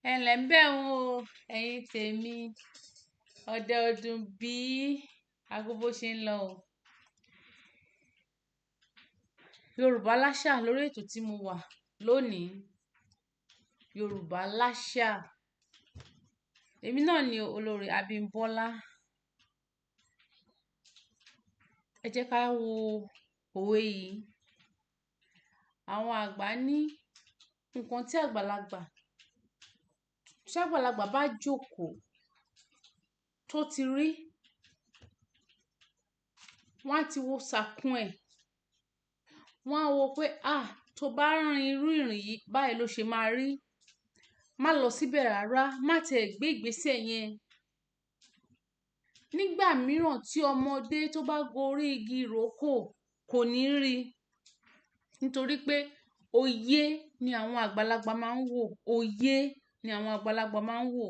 ẹ ǹlẹ́ ń bẹ̀ ń o ẹ̀yin tèmi ọdẹ ọdún bí aago bó ṣe ń lọ o. Yorùbá láṣà lórí ètò tí mo wà lónìí. Yorùbá láṣà, èmi náà ni olórí Abímbọ́lá. Ẹ jẹ́ ká wo òwe yìí. Àwọn àgbà ní nǹkan tí àgbàlagbà bá jókòó tó ti rí, wọ́n á ti wo sàkún ẹ̀, wọ́n á wo pé tó bá rin irú ìrìn yìí báyìí ló ṣe máa rí. Má lọ síbẹ̀ rárá, má tẹ̀ gbé ìgbésẹ̀ yẹn. Nígbà mìíràn tí ọmọdé tó bá gorí igi ìrókò kò ní rí, nítorí pé òye ni àwọn àgbàlagbà máa ń wò. Òye ni àwọn àgbàlagbà máa ń wò.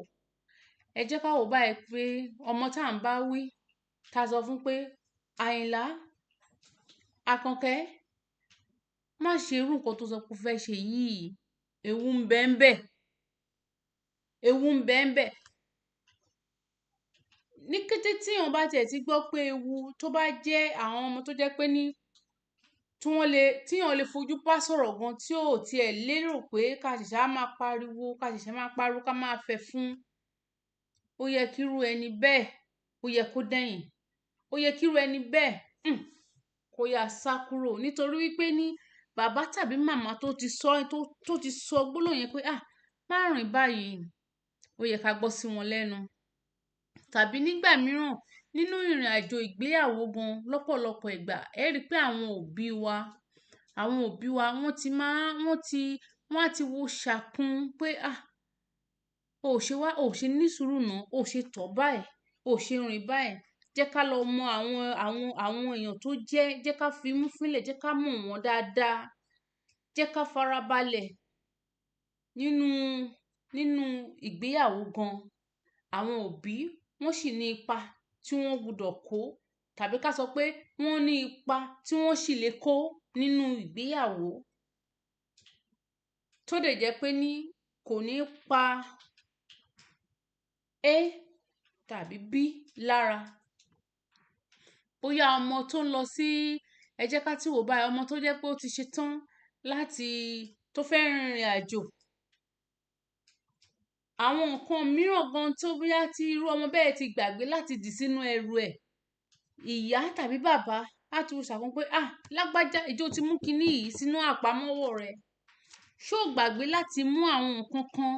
Ẹ jẹ́ ká wò báyìí pé ọmọ tá à ń bá wí, tá sọ fún pé Àyìnlá, Àkànkẹ́, má ṣe irú nǹkan tó sọ pé o fẹ́ ṣe yìí. Ewu ń bẹ ń bẹ. Ewu ń bẹ ń bẹ. Ní kété tí èèyàn bá tiẹ̀ ti gbọ́ pé ewu tó bá jẹ́ àwọn ọmọ tó jẹ́ pé ní tí èèyàn lè fojú bá sọ̀rọ̀ gan tí ò tiẹ̀ lérò pé ká ṣẹ̀ṣẹ̀ máa pariwo ká máa fẹ̀ fún. Ó yẹ kí irú ẹni bẹ́ẹ̀ ó yẹ kó dẹ̀yìn. Ó yẹ kí irú ẹni bẹ́ẹ̀ kó yá sá kúrò, nítorí wípé ní bàbá tàbí màmá tó ti sọ gbólóhùn yẹn pé má rìn báyìí, ó yẹ ká gbọ́ sí wọn lẹ́nu. Tàbí nígbà mìíràn nínú ìrìn àjò ìgbéyàwó gan lọ́pọ̀lọpọ̀ ìgbà ẹ rí pé àwọn òbí wa wọ́n á ti wo sàkún pé o ṣe ní sùúrù náà, o ṣe tọ̀ báyìí, o ṣe rìn báyìí. Jẹ́ ká lọ mọ àwọn èèyàn tó jẹ́ ká fi imú fínlẹ̀, jẹ́ ká mọ̀ wọ́n dáadáa. Jẹ́ ká farabalẹ̀ nínú ìgbéyàwó gan. Àwọn òbí wọ́n sì ní ipa tí wọ́n gbọ́dọ̀ kó, tàbí ká sọ pé wọ́n ní ipa tí wọ́n sì lè kó nínú ìgbéyàwó. Tó dẹ̀ jẹ́ pé ní kò ní pa A tàbí B lára. Bóyá ọmọ tó ń lọ sí, ẹ jẹ́ ká tí wò báyìí, ọmọ tó jẹ́ pé ó ti ṣetán tó fẹ́ rìnrìn àjò. Àwọn nǹkan mìíràn gan tó bóyá tí irú ọmọ bẹ́ẹ̀ ti gbàgbé láti dì sínú ẹrù ẹ̀. Ìyá tàbí bàbá á tún sàkún pé lágbájá, ìjọ ti mú kinní yìí sínú àpamọ́wọ́ rẹ̀. Ṣó gbàgbé láti mú àwọn nǹkan kan.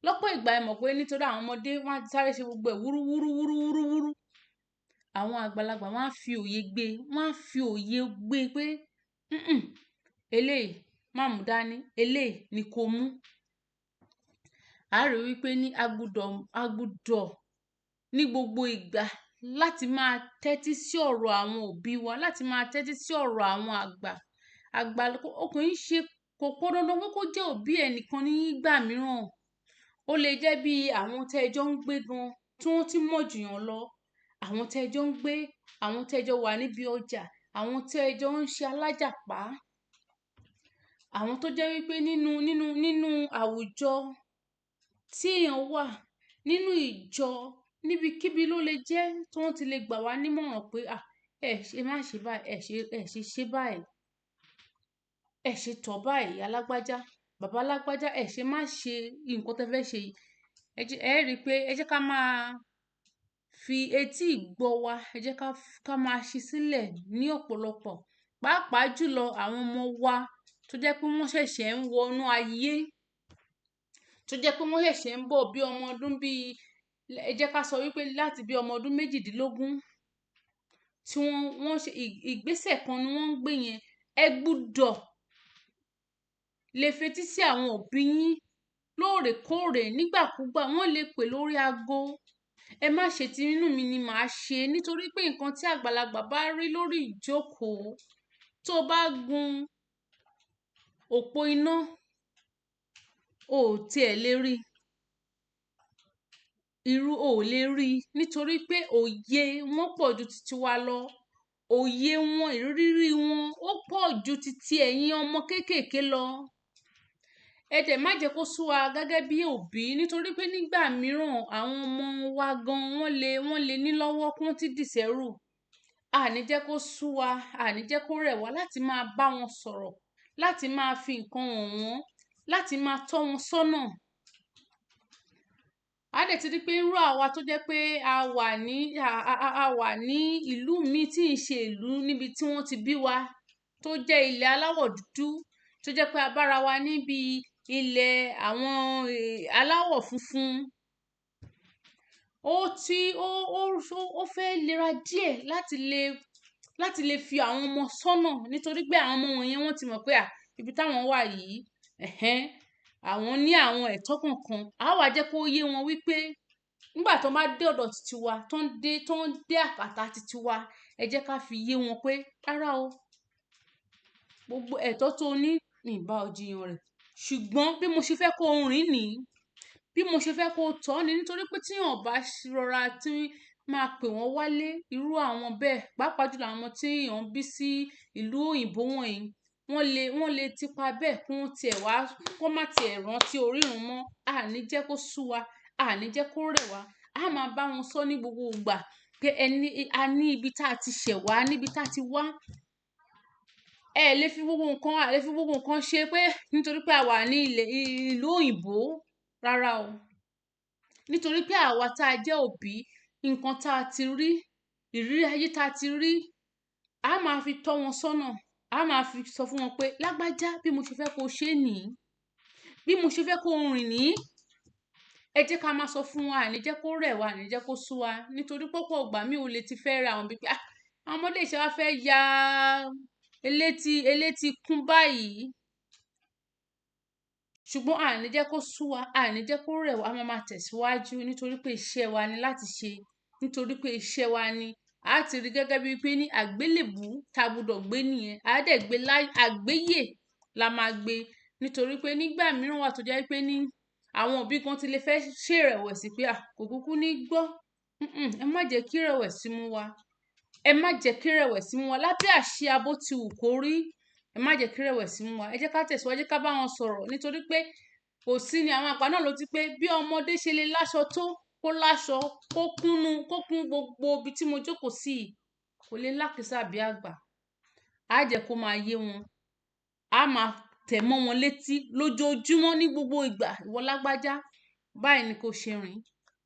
Lọ́pọ̀ ìgbà ẹ mọ̀ pé nítorí àwọn ọmọdé wọ́n á ti sáré ṣe gbogbo ẹ̀ wúrúwúrú. Àwọn àgbàlagbà wọ́n á fi òye gbé pé eléyìí má mú dání, eléyìí ni kó mú. A rí wípé ní a gbọ́dọ̀ ní gbogbo ìgbà láti máa tẹ́tí sí ọ̀rọ̀ àwọn òbí wa, láti máa tẹ́tí sí ọ̀rọ̀ àwọn àgbà. Ọkùnrin ṣe kò pọn dandan pé kó jẹ́ òbí ẹnìkan nígbà mìíràn. Ó lè jẹ́ bí àwọn tẹ́jọ́ ń gbé gan tí wọ́n ti mọ̀ jù yàn lọ. Àwọn tẹ́jọ́ ń gbé, àwọn tẹ́jọ́ wà níbi ọjà, àwọn tẹ́jọ́ ń ṣe alájàpá. Àwọn tó jẹ́ wípé nínú àwùjọ tí èèyàn wà, nínú ìjọ, níbikíbi ló lè jẹ́ tí wọ́n ti lè gbà wá nímọ̀ràn pé ẹ ṣe má ṣe báyìí, ẹ ṣe báyìí, ẹ ṣe tọ̀ báyìí, alágbájá, bàbá alágbájá, ẹ ṣe má ṣe nǹkan tẹ́ fẹ́ ṣe yìí. Ẹ rí pé ẹ jẹ́ ká máa fi etí ìgbọ́ wa, ẹ jẹ́ ká máa ṣí sílẹ̀ ní ọ̀pọ̀lọpọ̀. Pàápàá jùlọ àwọn ọmọ wa tó jẹ́ pé wọ́n ṣẹ̀ṣẹ̀ ń wọnú ayé, tó jẹ́ pé wọ́n ṣẹ̀ṣẹ̀ ń bọ̀ bí ọmọ ọdún ẹ jẹ́ ká sọ wípé láti bí ọmọ ọdún 18 tí wọ́n ṣe ìgbésẹ̀ kan ni wọ́n ń gbé yẹn. Ẹ gbọ́dọ̀ lè fetí sí àwọn òbí yín lóòrèkóòrè, nígbàkúgbà wọ́n lè pè lórí aago. Ẹ má ṣe tí inú mi ni màá ṣe, nítorí pé nǹkan tí àgbàlagbà bá rí lórí ìjókòó, tó bá gun òpó iná ò tiẹ̀ lè rí. Ò lè rí, nítorí pé òye wọn pọ̀ ju titi wa lọ. Òye wọn, ìrírí wọn ó pọ̀ ju titi ẹ̀yin ọmọ kéékèèké lọ. ẹ dẹ̀ má jẹ́ kó sú wa gẹ́gẹ́ bí òbí, nítorí pé nígbà mìíràn àwọn ọmọ wa gan wọ́n lè ní lọ́wọ́ kí wọ́n ti dì sẹ́rù. Àní jẹ́ kó sú wa, àní jẹ́ kó rẹ̀ wá láti máa bá wọn sọ̀rọ̀, láti máa fi nǹkan hàn wọ́n, láti máa tọ́ wọn sọ́nà. A dẹ̀ ti rí pé irú àwa tó jẹ́ pé a wà ní ìlú míì tí ń ṣe ìlú níbi tí wọ́n ti bí wa, tó jẹ́ ilẹ̀ aláwọ̀ dúdú, tó jẹ́ pé a bára wa níbi ilẹ̀ àwọn aláwọ̀ funfun. Ó fẹ́ lera díẹ̀ láti lè fi àwọn ọmọ sọ́nà, nítorí pé àwọn ọmọ wọ̀nyẹn wọ́n ti mọ̀ pé ibi táwọn wà yìí, àwọn ní àwọn ẹ̀tọ́ kọ̀ọ̀kan. A wá jẹ́ kó yé wọn wípé nígbà tó bá dé ọ̀dọ̀ titi wa, tó ń dé àkàtà titi wa, ẹ jẹ́ ká fi yé wọn pé rárá o, gbogbo ẹ̀tọ́ tó ní ìbá ọ jiyàn rẹ̀, ṣùgbọ́n bí mo ṣe fẹ́ kó rìn ní, bí mo ṣe fẹ́ kó tọ́ ni, nítorí pé tí èèyàn bá rọra tí máa pè wọ́n wálé, irú àwọn bẹ́ẹ̀, pàápàá jùlọ àwọn tí èèyàn bí sí ìlú òyìnbó wọ̀nyí, wọ́n lè tipa bẹ́ẹ̀ kó má tiẹ̀ rántí orírun mọ́. Àní jẹ́ kó sú wa, àní jẹ́ kó rẹ̀ wá. A máa bá wọn sọ ní gbogbo ìgbà pé a ní ibi tá a ti ṣẹ̀ wá, níbi tá a ti wá. A lè fi gbogbo nǹkan ṣe pé nítorí pé a wà ní ìlú òyìnbó, rárá o. Nítorí pé àwa tá a jẹ́ òbí, nǹkan tá a ti rí, ìrírí ayé tá a ti rí, a máa fi tọ́ wọn sọ́nà. A máa fi sọ fún wọn pé lágbájá, bí mo ṣe fẹ́ kó ṣe nìyí, bí mo ṣe fẹ́ kó rìn ní, ẹ jẹ́ ká máa sọ fún wa, àní jẹ́ kó rẹ̀ wá, àní jẹ́ kó sú wa. Nítorí pọ́pọ̀ ìgbà mi ò lè ti fẹ́ ra àwọn bíi àwọn ọmọdé ìṣe wa fẹ́ ya elétí kún báyìí. Ṣùgbọ́n àní jẹ́ kó sú wa, àní jẹ́ kó rẹ̀ wá, a máa tẹ̀síwájú, nítorí pé iṣẹ́ wa ni láti ṣe, nítorí pé iṣẹ́ wa ni. A ti rí gẹ́gẹ́ bíi pé ní àgbélébùú tá gbọ́dọ̀ gbé nìyẹn, a dẹ̀ gbé àgbéyè la máa gbé. Nítorí pé nígbà mìíràn wà tó jẹ́ pé ní àwọn òbí kan ti lè fẹ́ ṣèrèwẹ̀sì pé kò kúkú ní gbọ́. Ẹ má jẹ́ kí rẹ̀wẹ̀sì mú wa, ẹ má jẹ́ kí rẹ̀wẹ̀sì mú wa, lábẹ́ àsíá bó ti wù kó rí, ẹ má jẹ́ kí rẹ̀wẹ̀sì mú wa. Ẹ jẹ́ ká tẹ̀síwájú, ẹ jẹ́ ká bá wọn sọ̀rọ̀, nítorí pé kò sí ni àwọn àgbà náà ló ti pé bí ọmọdé ṣe lè láṣọ tó, kó láṣọ, kó kún gbogbo ibi tí mo jókòó sí, kò lè lákìísà bí àgbà. A jẹ́ kó máa yé wọn, a máa tẹ̀ mọ́ wọn létí lójoojúmọ́ ní gbogbo ìgbà. Ìwọ lágbájá, báyìí ni kò ṣe rìn,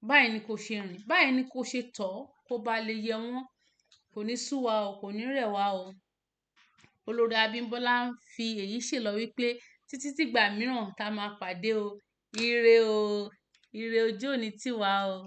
báyìí ni kò ṣe rìn, báyìí ni kò ṣe tọ́, kó bá lè yé wọn. Kò ní sú wa o, kò ní rẹ̀ wá o. Olórí Abímbọ́lá ń fi èyí ṣèlọ wípé títí dìgbà mìíràn tá máa pàdé o. Ire o, ire ojú òní tì wá o.